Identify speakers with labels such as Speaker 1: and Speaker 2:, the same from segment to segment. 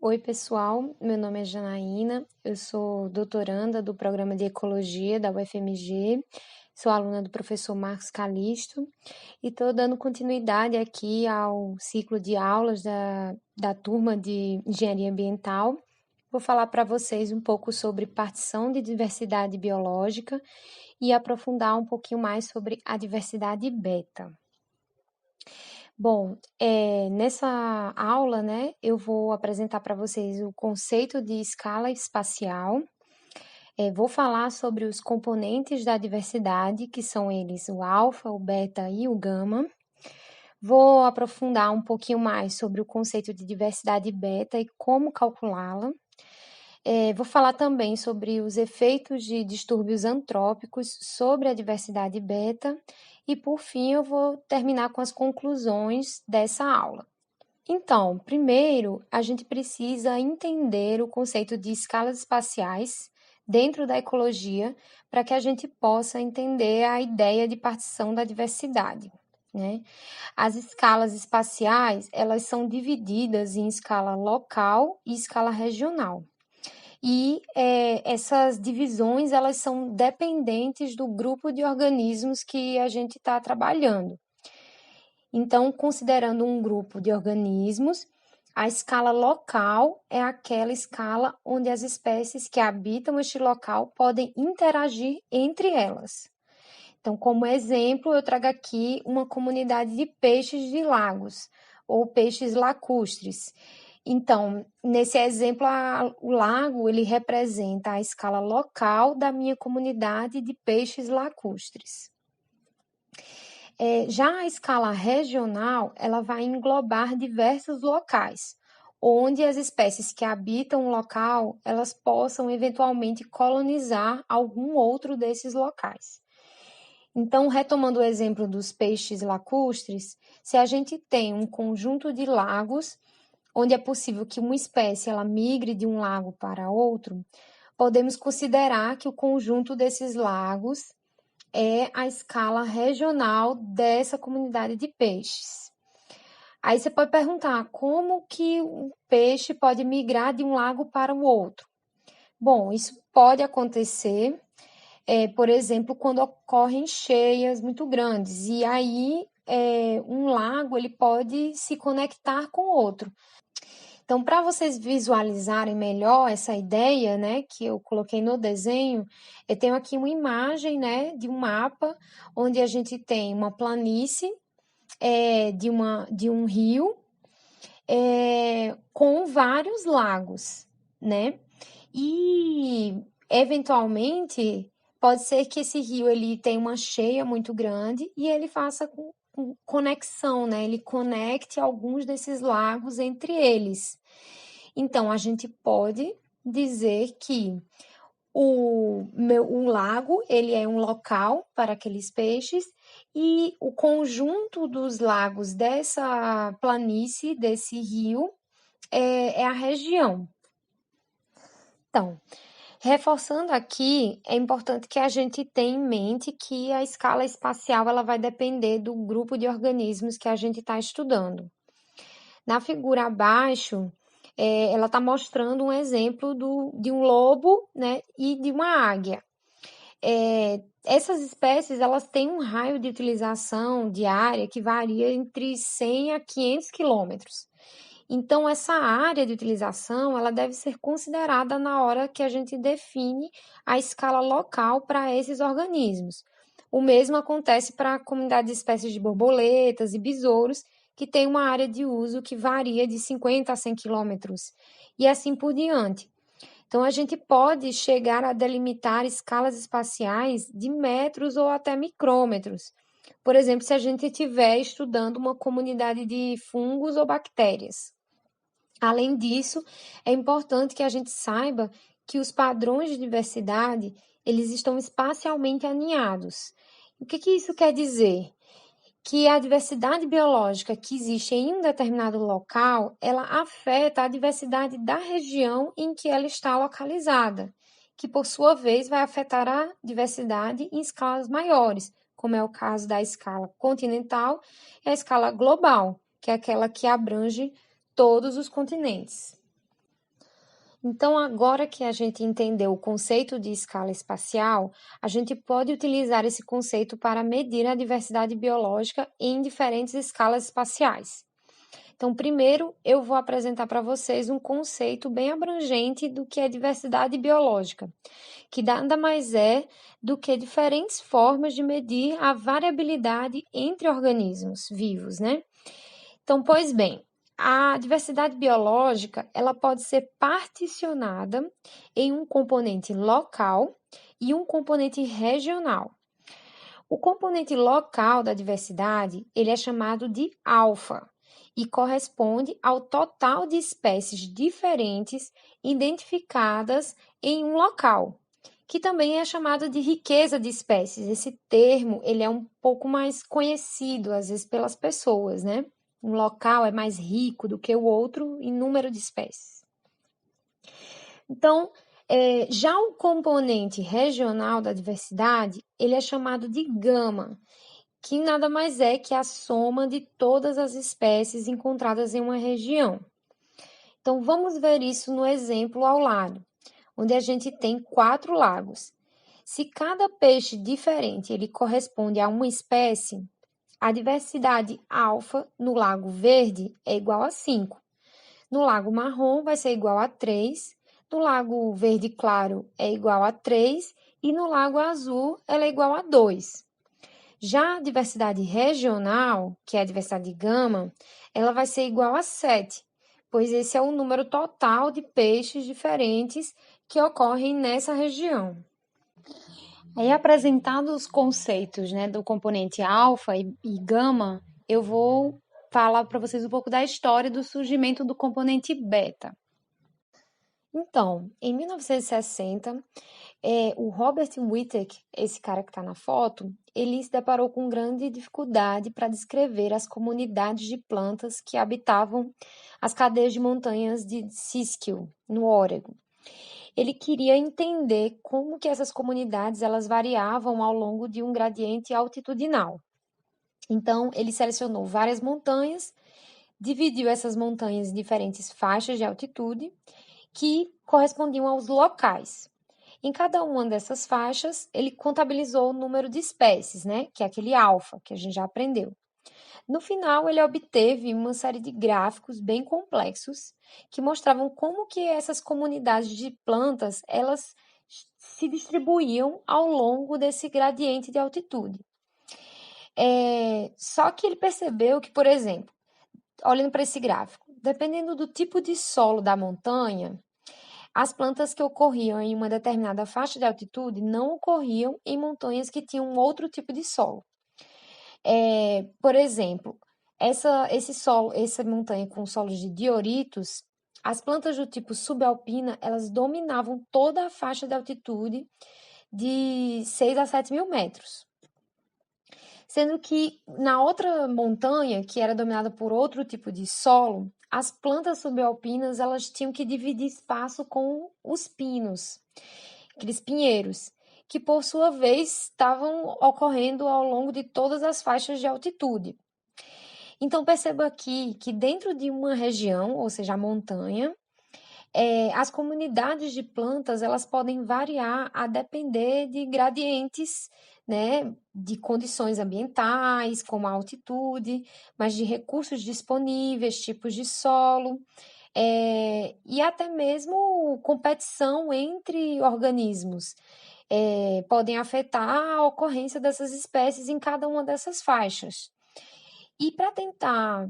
Speaker 1: Oi, pessoal. Meu nome é Janaína, eu sou doutoranda do Programa de Ecologia da UFMG, sou aluna do professor Marcos Calisto e estou dando continuidade aqui ao ciclo de aulas da turma de Engenharia Ambiental. Vou falar para vocês um pouco sobre partição de diversidade biológica e aprofundar um pouquinho mais sobre a diversidade beta. Bom, nessa aula, né, eu vou apresentar para vocês o conceito de escala espacial. Vou falar sobre os componentes da diversidade, que são eles o alfa, o beta e o gama. Vou aprofundar um pouquinho mais sobre o conceito de diversidade beta e como calculá-la. Vou falar também sobre os efeitos de distúrbios antrópicos sobre a diversidade beta e, por fim, eu vou terminar com as conclusões dessa aula. Então, primeiro, a gente precisa entender o conceito de escalas espaciais dentro da ecologia para que a gente possa entender a ideia de partição da diversidade, né? As escalas espaciais, elas são divididas em escala local e escala regional. E essas divisões, elas são dependentes do grupo de organismos que a gente está trabalhando. Então, considerando um grupo de organismos, a escala local é aquela escala onde as espécies que habitam este local podem interagir entre elas. Então, como exemplo, eu trago aqui uma comunidade de peixes de lagos, ou peixes lacustres. Então, nesse exemplo, o lago ele representa a escala local da minha comunidade de peixes lacustres. Já a escala regional, ela vai englobar diversos locais, onde as espécies que habitam o local, elas possam eventualmente colonizar algum outro desses locais. Então, retomando o exemplo dos peixes lacustres, se a gente tem um conjunto de lagos, onde é possível que uma espécie ela migre de um lago para outro, podemos considerar que o conjunto desses lagos é a escala regional dessa comunidade de peixes. Aí você pode perguntar, como que um peixe pode migrar de um lago para o outro? Bom, isso pode acontecer, por exemplo, quando ocorrem cheias muito grandes, e aí um lago ele pode se conectar com outro. Então, para vocês visualizarem melhor essa ideia, né, que eu coloquei no desenho, eu tenho aqui uma imagem, né, de um mapa onde a gente tem uma planície de um rio com vários lagos, né? E eventualmente pode ser que esse rio ele tenha uma cheia muito grande e ele faça com conexão, né? Ele conecte alguns desses lagos entre eles. Então, a gente pode dizer que o lago ele é um local para aqueles peixes e o conjunto dos lagos dessa planície, desse rio, é a região. Então, reforçando aqui, é importante que a gente tenha em mente que a escala espacial ela vai depender do grupo de organismos que a gente está estudando. Na figura abaixo, ela está mostrando um exemplo de um lobo, né, e de uma águia. Essas espécies elas têm um raio de utilização diária que varia entre 100 a 500 quilômetros. Então, essa área de utilização ela deve ser considerada na hora que a gente define a escala local para esses organismos. O mesmo acontece para a comunidade de espécies de borboletas e besouros, que tem uma área de uso que varia de 50 a 100 quilômetros, e assim por diante. Então, a gente pode chegar a delimitar escalas espaciais de metros ou até micrômetros. Por exemplo, se a gente estiver estudando uma comunidade de fungos ou bactérias. Além disso, é importante que a gente saiba que os padrões de diversidade, eles estão espacialmente alinhados. O que isso quer dizer? Que a diversidade biológica que existe em um determinado local, ela afeta a diversidade da região em que ela está localizada, que por sua vez vai afetar a diversidade em escalas maiores, como é o caso da escala continental e a escala global, que é aquela que abrange todos os continentes. Então, agora que a gente entendeu o conceito de escala espacial, a gente pode utilizar esse conceito para medir a diversidade biológica em diferentes escalas espaciais. Então, primeiro, eu vou apresentar para vocês um conceito bem abrangente do que é diversidade biológica, que nada mais é do que diferentes formas de medir a variabilidade entre organismos vivos, né? Então, pois bem, a diversidade biológica, ela pode ser particionada em um componente local e um componente regional. O componente local da diversidade, ele é chamado de alfa e corresponde ao total de espécies diferentes identificadas em um local, que também é chamado de riqueza de espécies. Esse termo, ele é um pouco mais conhecido às vezes pelas pessoas, né? Um local é mais rico do que o outro em número de espécies. Então, já o componente regional da diversidade, ele é chamado de gama, que nada mais é que a soma de todas as espécies encontradas em uma região. Então, vamos ver isso no exemplo ao lado, onde a gente tem 4 lagos. Se cada peixe diferente ele corresponde a uma espécie, a diversidade alfa no lago verde é igual a 5. No lago marrom vai ser igual a 3. No lago verde claro é igual a 3. E no lago azul ela é igual a 2. Já a diversidade regional, que é a diversidade gama, ela vai ser igual a 7, pois esse é o número total de peixes diferentes que ocorrem nessa região. Aí, apresentados os conceitos, né, do componente alfa e gama, eu vou falar para vocês um pouco da história do surgimento do componente beta. Então, em 1960, o Robert Whittaker, esse cara que está na foto, ele se deparou com grande dificuldade para descrever as comunidades de plantas que habitavam as cadeias de montanhas de Siskiyou, no Oregon. Ele queria entender como que essas comunidades elas variavam ao longo de um gradiente altitudinal. Então, ele selecionou várias montanhas, dividiu essas montanhas em diferentes faixas de altitude que correspondiam aos locais. Em cada uma dessas faixas, ele contabilizou o número de espécies, né? Que é aquele alfa que a gente já aprendeu. No final, ele obteve uma série de gráficos bem complexos que mostravam como que essas comunidades de plantas elas se distribuíam ao longo desse gradiente de altitude. Só que ele percebeu que, por exemplo, olhando para esse gráfico, dependendo do tipo de solo da montanha, as plantas que ocorriam em uma determinada faixa de altitude não ocorriam em montanhas que tinham outro tipo de solo. Por exemplo, essa montanha com solos de dioritos, as plantas do tipo subalpina, elas dominavam toda a faixa de altitude de 6 a 7 mil metros. Sendo que na outra montanha, que era dominada por outro tipo de solo, as plantas subalpinas elas tinham que dividir espaço com os pinos, aqueles pinheiros, que por sua vez estavam ocorrendo ao longo de todas as faixas de altitude. Então perceba aqui que dentro de uma região, ou seja, a montanha, as comunidades de plantas elas podem variar a depender de gradientes, né, de condições ambientais, como a altitude, mas de recursos disponíveis, tipos de solo, e até mesmo competição entre organismos. Podem afetar a ocorrência dessas espécies em cada uma dessas faixas. E para tentar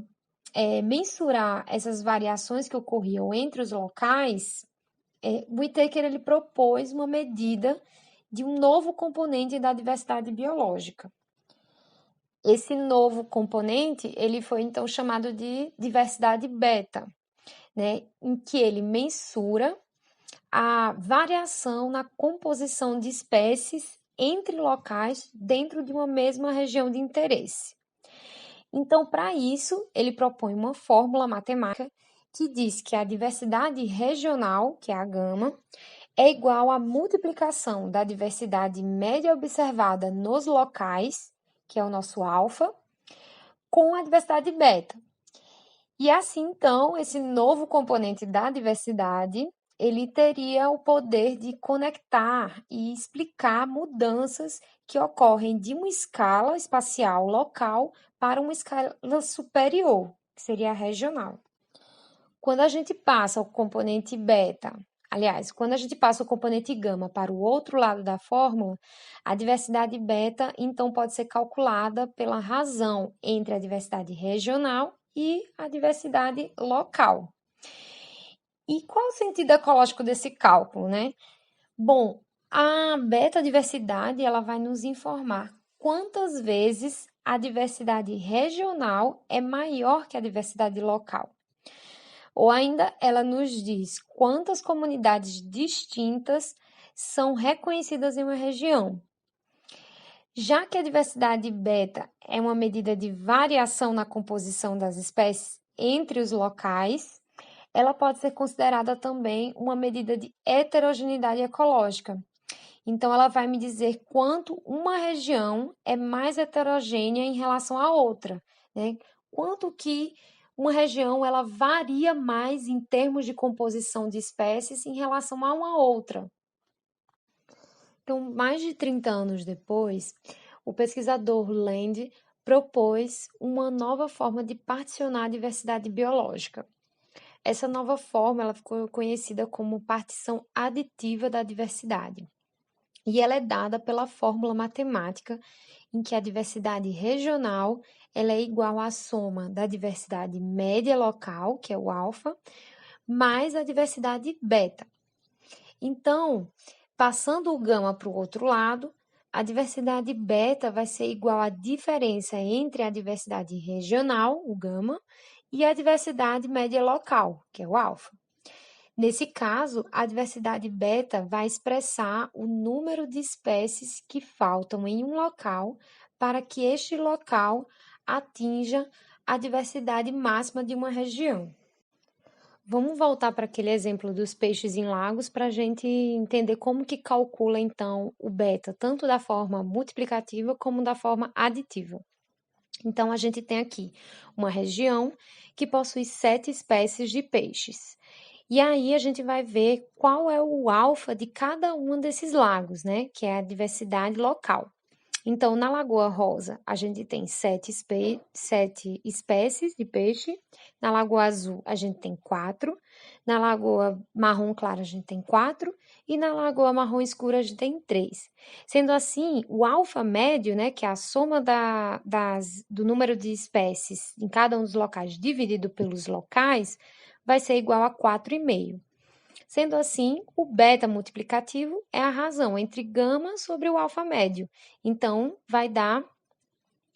Speaker 1: mensurar essas variações que ocorriam entre os locais, Whittaker ele propôs uma medida de um novo componente da diversidade biológica. Esse novo componente ele foi então chamado de diversidade beta, né, em que ele mensura a variação na composição de espécies entre locais dentro de uma mesma região de interesse. Então, para isso, ele propõe uma fórmula matemática que diz que a diversidade regional, que é a gama, é igual à multiplicação da diversidade média observada nos locais, que é o nosso alfa, com a diversidade beta. E assim, então, esse novo componente da diversidade, ele teria o poder de conectar e explicar mudanças que ocorrem de uma escala espacial local para uma escala superior, que seria a regional. Quando a gente passa o componente beta, aliás, quando a gente passa o componente gama para o outro lado da fórmula, a diversidade beta então pode ser calculada pela razão entre a diversidade regional e a diversidade local. E qual o sentido ecológico desse cálculo, né? Bom, a beta-diversidade ela vai nos informar quantas vezes a diversidade regional é maior que a diversidade local. Ou ainda, ela nos diz quantas comunidades distintas são reconhecidas em uma região. Já que a diversidade beta é uma medida de variação na composição das espécies entre os locais, ela pode ser considerada também uma medida de heterogeneidade ecológica. Então, ela vai me dizer quanto uma região é mais heterogênea em relação à outra, né? Quanto que uma região ela varia mais em termos de composição de espécies em relação a uma outra. Então, mais de 30 anos depois, o pesquisador Land propôs uma nova forma de particionar a diversidade biológica. Essa nova forma ela ficou conhecida como partição aditiva da diversidade. E ela é dada pela fórmula matemática em que a diversidade regional ela é igual à soma da diversidade média local, que é o alfa, mais a diversidade beta. Então, passando o gama para o outro lado, a diversidade beta vai ser igual à diferença entre a diversidade regional, o gama, e a diversidade média local, que é o alfa. Nesse caso, a diversidade beta vai expressar o número de espécies que faltam em um local para que este local atinja a diversidade máxima de uma região. Vamos voltar para aquele exemplo dos peixes em lagos para a gente entender como que calcula, então, o beta, tanto da forma multiplicativa como da forma aditiva. Então, a gente tem aqui uma região que possui 7 espécies de peixes. E aí a gente vai ver qual é o alfa de cada um desses lagos, né? Que é a diversidade local. Então, na Lagoa Rosa, a gente tem 7 espécies de peixe. Na Lagoa Azul, a gente tem 4. Na Lagoa Marrom Clara, a gente tem 4. E na Lagoa Marrom Escura, a gente tem 3. Sendo assim, o alfa médio, né, que é a soma do número de espécies em cada um dos locais dividido pelos locais, vai ser igual a 4,5. Sendo assim, o beta multiplicativo é a razão entre gama sobre o alfa médio. Então, vai dar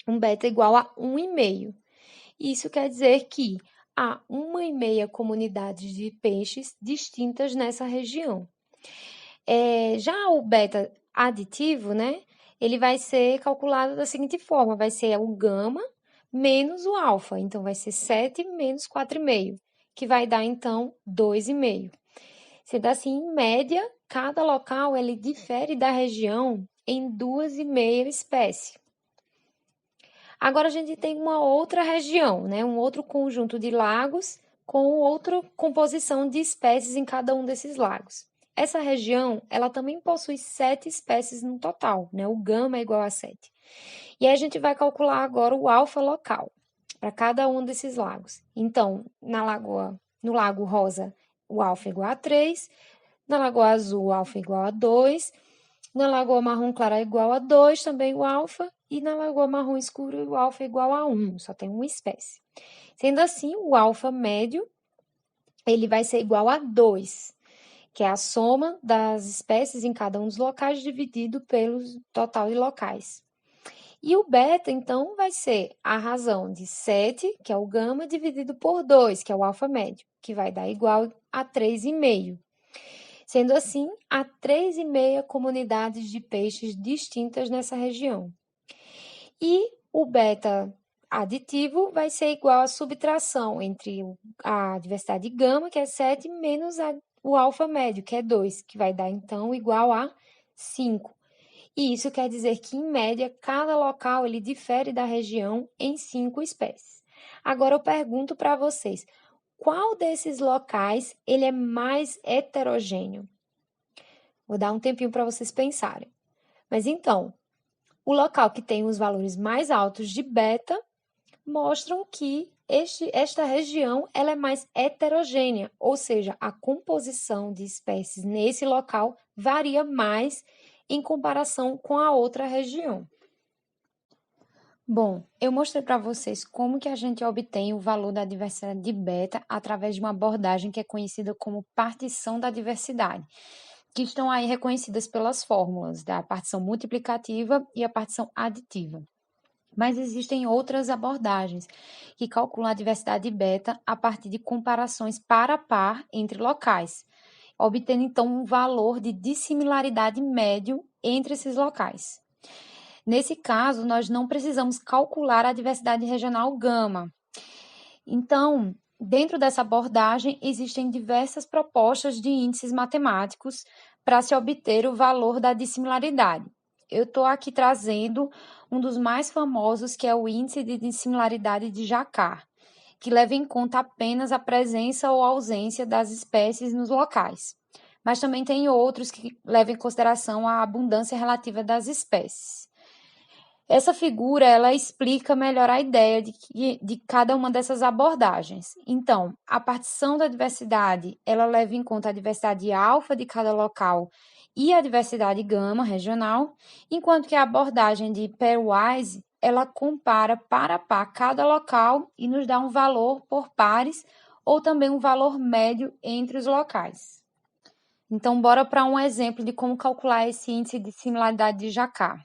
Speaker 1: um beta igual a 1,5. Isso quer dizer que há 1,5 comunidades de peixes distintas nessa região. Já o beta aditivo, né? Ele vai ser calculado da seguinte forma: vai ser o gama menos o alfa. Então, vai ser 7 menos 4,5, que vai dar, então, 2,5. Sendo assim, em média, cada local ele difere da região em 2,5 espécies. Agora a gente tem uma outra região, né? Um outro conjunto de lagos com outra composição de espécies em cada um desses lagos. Essa região, ela também possui 7 espécies no total, né? O gama é igual a 7. E aí a gente vai calcular agora o alfa local para cada um desses lagos. Então, no Lago Rosa, o alfa é igual a 3, na Lagoa Azul o alfa é igual a 2, na Lagoa Marrom Clara é igual a 2 também o alfa, e na Lagoa Marrom Escura o alfa é igual a 1, só tem uma espécie. Sendo assim, o alfa médio ele vai ser igual a 2, que é a soma das espécies em cada um dos locais dividido pelo total de locais. E o beta, então, vai ser a razão de 7, que é o gama, dividido por 2, que é o alfa médio, que vai dar igual a 3,5. Sendo assim, há 3,5 comunidades de peixes distintas nessa região. E o beta aditivo vai ser igual à subtração entre a diversidade gama, que é 7, menos o alfa médio, que é 2, que vai dar, então, igual a 5. E isso quer dizer que, em média, cada local ele difere da região em 5 espécies. Agora eu pergunto para vocês, qual desses locais ele é mais heterogêneo? Vou dar um tempinho para vocês pensarem. Mas então, o local que tem os valores mais altos de beta mostram que esta região ela é mais heterogênea, ou seja, a composição de espécies nesse local varia mais em comparação com a outra região. Bom, eu mostrei para vocês como que a gente obtém o valor da diversidade de beta através de uma abordagem que é conhecida como partição da diversidade, que estão aí reconhecidas pelas fórmulas da partição multiplicativa e a partição aditiva. Mas existem outras abordagens que calculam a diversidade de beta a partir de comparações par a par entre locais, obtendo então um valor de dissimilaridade médio entre esses locais. Nesse caso, nós não precisamos calcular a diversidade regional gama. Então, dentro dessa abordagem, existem diversas propostas de índices matemáticos para se obter o valor da dissimilaridade. Eu estou aqui trazendo um dos mais famosos, que é o índice de dissimilaridade de Jacquard, que leva em conta apenas a presença ou ausência das espécies nos locais. Mas também tem outros que levam em consideração a abundância relativa das espécies. Essa figura, ela explica melhor a ideia de cada uma dessas abordagens. Então, a partição da diversidade, ela leva em conta a diversidade alfa de cada local e a diversidade gama regional, enquanto que a abordagem de pairwise, ela compara par a par cada local e nos dá um valor por pares ou também um valor médio entre os locais. Então, bora para um exemplo de como calcular esse índice de similaridade de Jacquard.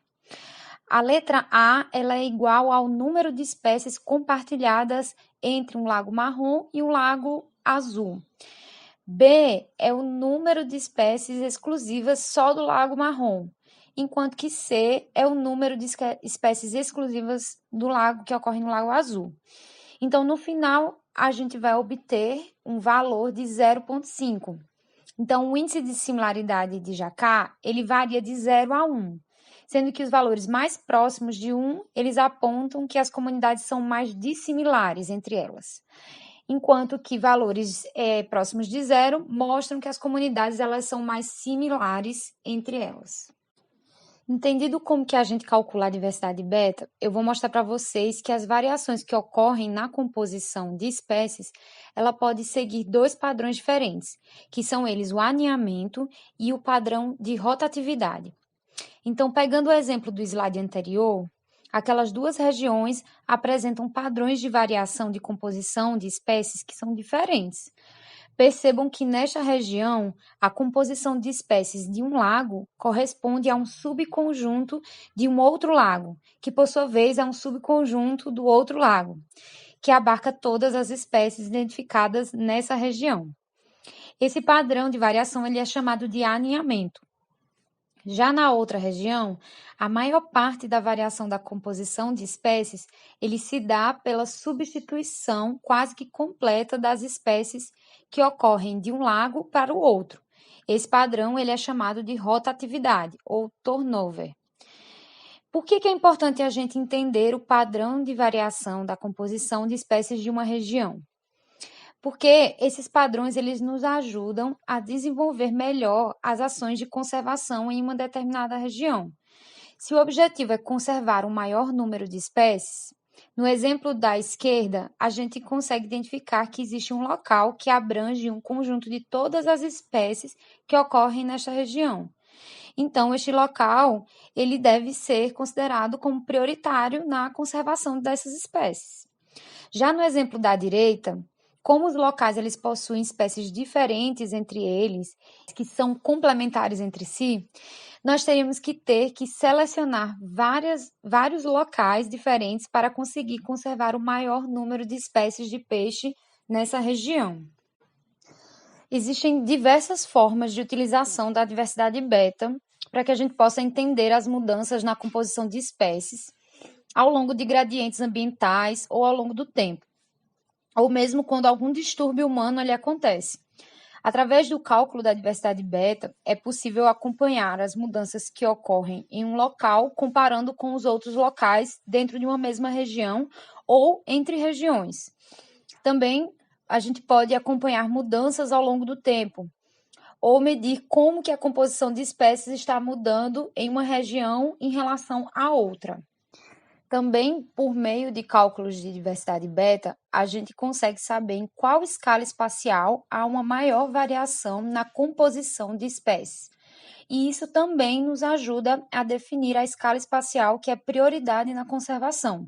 Speaker 1: A letra A ela é igual ao número de espécies compartilhadas entre um lago marrom e um lago azul. B é o número de espécies exclusivas só do lago marrom, enquanto que C é o número de espécies exclusivas do lago que ocorre no lago azul. Então, no final, a gente vai obter um valor de 0,5. Então, o índice de similaridade de Jacquard, ele varia de 0 a 1. Sendo que os valores mais próximos de 1, eles apontam que as comunidades são mais dissimilares entre elas, enquanto que valores próximos de 0 mostram que as comunidades elas são mais similares entre elas. Entendido como que a gente calcula a diversidade beta, eu vou mostrar para vocês que as variações que ocorrem na composição de espécies, ela pode seguir dois padrões diferentes, que são eles o aninhamento e o padrão de rotatividade. Então, pegando o exemplo do slide anterior, aquelas duas regiões apresentam padrões de variação de composição de espécies que são diferentes. Percebam que nesta região, a composição de espécies de um lago corresponde a um subconjunto de um outro lago, que por sua vez é um subconjunto do outro lago, que abarca todas as espécies identificadas nessa região. Esse padrão de variação ele é chamado de aninhamento. Já na outra região, a maior parte da variação da composição de espécies, ele se dá pela substituição quase que completa das espécies que ocorrem de um lago para o outro. Esse padrão ele é chamado de rotatividade ou turnover. Por que é importante a gente entender o padrão de variação da composição de espécies de uma região? Porque esses padrões eles nos ajudam a desenvolver melhor as ações de conservação em uma determinada região. Se o objetivo é conservar um maior número de espécies, no exemplo da esquerda, a gente consegue identificar que existe um local que abrange um conjunto de todas as espécies que ocorrem nesta região. Então, este local ele deve ser considerado como prioritário na conservação dessas espécies. Já no exemplo da direita, como os locais eles possuem espécies diferentes entre eles, que são complementares entre si, nós teríamos que ter que selecionar vários locais diferentes para conseguir conservar o maior número de espécies de peixe nessa região. Existem diversas formas de utilização da diversidade beta para que a gente possa entender as mudanças na composição de espécies ao longo de gradientes ambientais ou ao longo do tempo, ou mesmo quando algum distúrbio humano ali acontece. Através do cálculo da diversidade beta, é possível acompanhar as mudanças que ocorrem em um local comparando com os outros locais dentro de uma mesma região ou entre regiões. Também a gente pode acompanhar mudanças ao longo do tempo, ou medir como que a composição de espécies está mudando em uma região em relação à outra. Também, por meio de cálculos de diversidade beta, a gente consegue saber em qual escala espacial há uma maior variação na composição de espécies. E isso também nos ajuda a definir a escala espacial que é prioridade na conservação.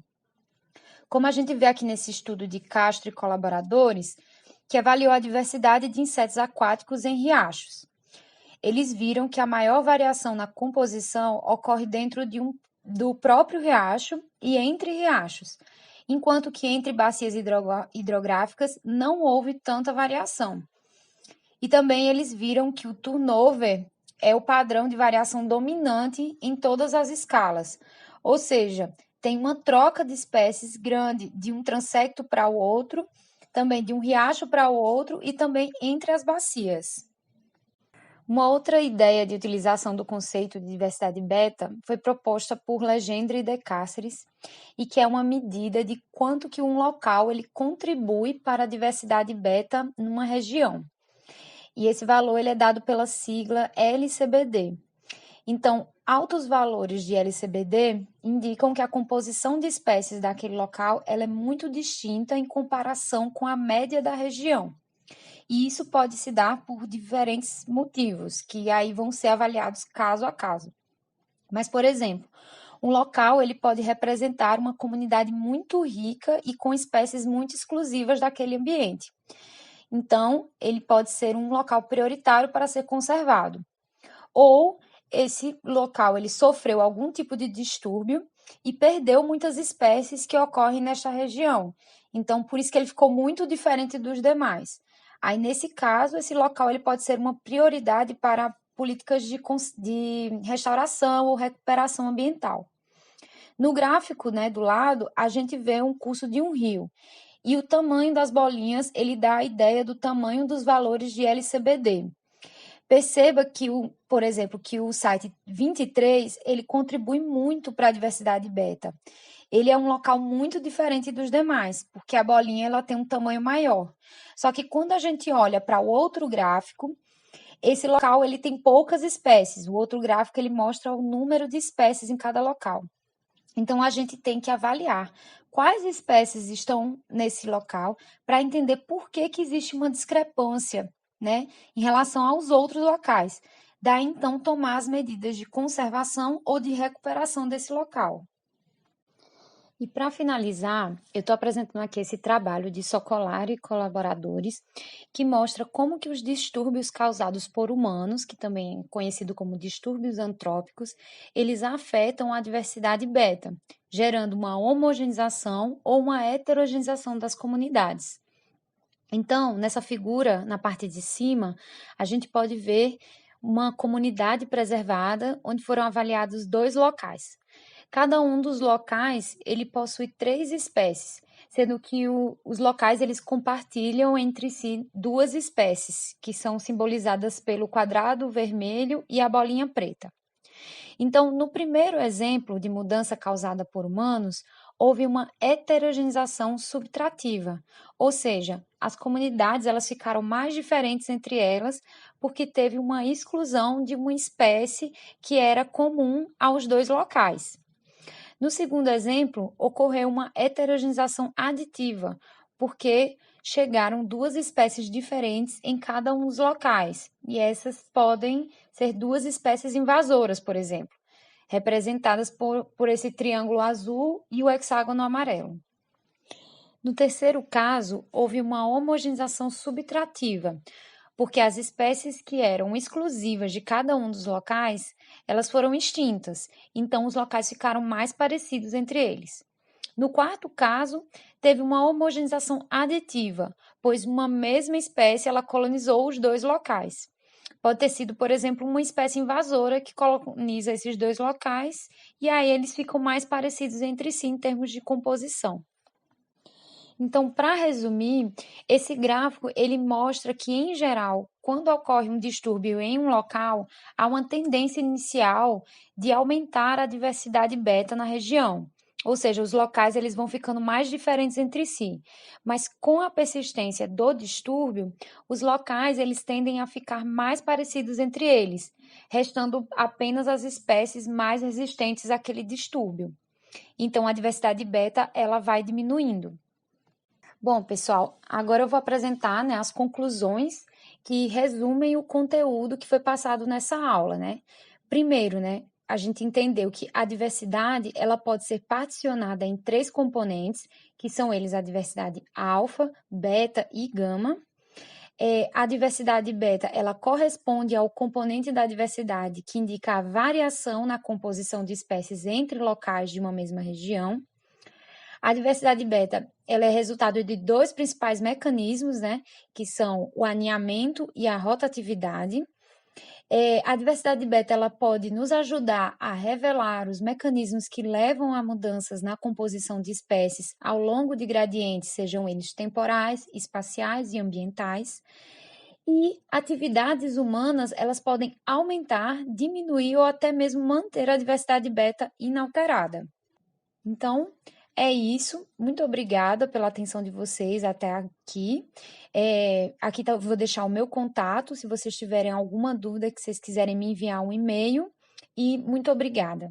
Speaker 1: Como a gente vê aqui nesse estudo de Castro e colaboradores, que avaliou a diversidade de insetos aquáticos em riachos. Eles viram que a maior variação na composição ocorre dentro do próprio riacho e entre riachos, enquanto que entre bacias hidrográficas não houve tanta variação. E também eles viram que o turnover é o padrão de variação dominante em todas as escalas, ou seja, tem uma troca de espécies grande de um transecto para o outro, também de um riacho para o outro e também entre as bacias. Uma outra ideia de utilização do conceito de diversidade beta foi proposta por Legendre e De Cáceres, e que é uma medida de quanto que um local ele contribui para a diversidade beta numa região. E esse valor ele é dado pela sigla LCBD. Então, altos valores de LCBD indicam que a composição de espécies daquele local ela é muito distinta em comparação com a média da região. E isso pode se dar por diferentes motivos, que aí vão ser avaliados caso a caso. Mas, por exemplo, um local ele pode representar uma comunidade muito rica e com espécies muito exclusivas daquele ambiente. Então, ele pode ser um local prioritário para ser conservado. Ou esse local ele sofreu algum tipo de distúrbio e perdeu muitas espécies que ocorrem nesta região. Então, por isso que ele ficou muito diferente dos demais. Aí, nesse caso, esse local ele pode ser uma prioridade para políticas de restauração ou recuperação ambiental. No gráfico, né, do lado, a gente vê um curso de um rio. E o tamanho das bolinhas, ele dá a ideia do tamanho dos valores de LCBD. Perceba que, por exemplo, que o site 23, ele contribui muito para a diversidade beta. Ele é um local muito diferente dos demais, porque a bolinha ela tem um tamanho maior. Só que quando a gente olha para o outro gráfico, esse local ele tem poucas espécies. O outro gráfico ele mostra o número de espécies em cada local. Então, a gente tem que avaliar quais espécies estão nesse local para entender por que existe uma discrepância, né, em relação aos outros locais. Daí, então, tomar as medidas de conservação ou de recuperação desse local. E para finalizar, eu estou apresentando aqui esse trabalho de Socolari e colaboradores, que mostra como que os distúrbios causados por humanos, que também é conhecido como distúrbios antrópicos, eles afetam a diversidade beta, gerando uma homogeneização ou uma heterogeneização das comunidades. Então, nessa figura, na parte de cima, a gente pode ver uma comunidade preservada, onde foram avaliados 2 locais. Cada um dos locais, ele possui 3 espécies, sendo que os locais eles compartilham entre si 2 espécies, que são simbolizadas pelo quadrado vermelho e a bolinha preta. Então, no primeiro exemplo de mudança causada por humanos, houve uma heterogeneização subtrativa, ou seja, as comunidades elas ficaram mais diferentes entre elas porque teve uma exclusão de uma espécie que era comum aos 2 locais. No segundo exemplo, ocorreu uma heterogeneização aditiva, porque chegaram 2 espécies diferentes em cada um dos locais, e essas podem ser 2 espécies invasoras, por exemplo, representadas por esse triângulo azul e o hexágono amarelo. No terceiro caso, houve uma homogeneização subtrativa, porque as espécies que eram exclusivas de cada um dos locais, elas foram extintas, então os locais ficaram mais parecidos entre eles. No quarto caso, teve uma homogeneização aditiva, pois uma mesma espécie ela colonizou os 2 locais. Pode ter sido, por exemplo, uma espécie invasora que coloniza esses 2 locais e aí eles ficam mais parecidos entre si em termos de composição. Então, para resumir, esse gráfico ele mostra que, em geral, quando ocorre um distúrbio em um local, há uma tendência inicial de aumentar a diversidade beta na região, Ou seja, os locais eles vão ficando mais diferentes entre si. Mas com a persistência do distúrbio, os locais eles tendem a ficar mais parecidos entre eles, restando apenas as espécies mais resistentes àquele distúrbio. Então a diversidade beta ela vai diminuindo. Bom, pessoal, agora eu vou apresentar, né, as conclusões que resumem o conteúdo que foi passado nessa aula, né? Primeiro, né, a gente entendeu que a diversidade ela pode ser particionada em 3 componentes, que são eles a diversidade alfa, beta e gama. A diversidade beta ela corresponde ao componente da diversidade que indica a variação na composição de espécies entre locais de uma mesma região. A diversidade beta ela é resultado de 2 principais mecanismos, né, que são o aninhamento e a rotatividade. A diversidade beta ela pode nos ajudar a revelar os mecanismos que levam a mudanças na composição de espécies ao longo de gradientes, sejam eles temporais, espaciais e ambientais. E atividades humanas, elas podem aumentar, diminuir ou até mesmo manter a diversidade beta inalterada. Então, é isso. Muito obrigada pela atenção de vocês até aqui. Aqui vou deixar o meu contato, se vocês tiverem alguma dúvida que vocês quiserem me enviar um e-mail. E muito obrigada.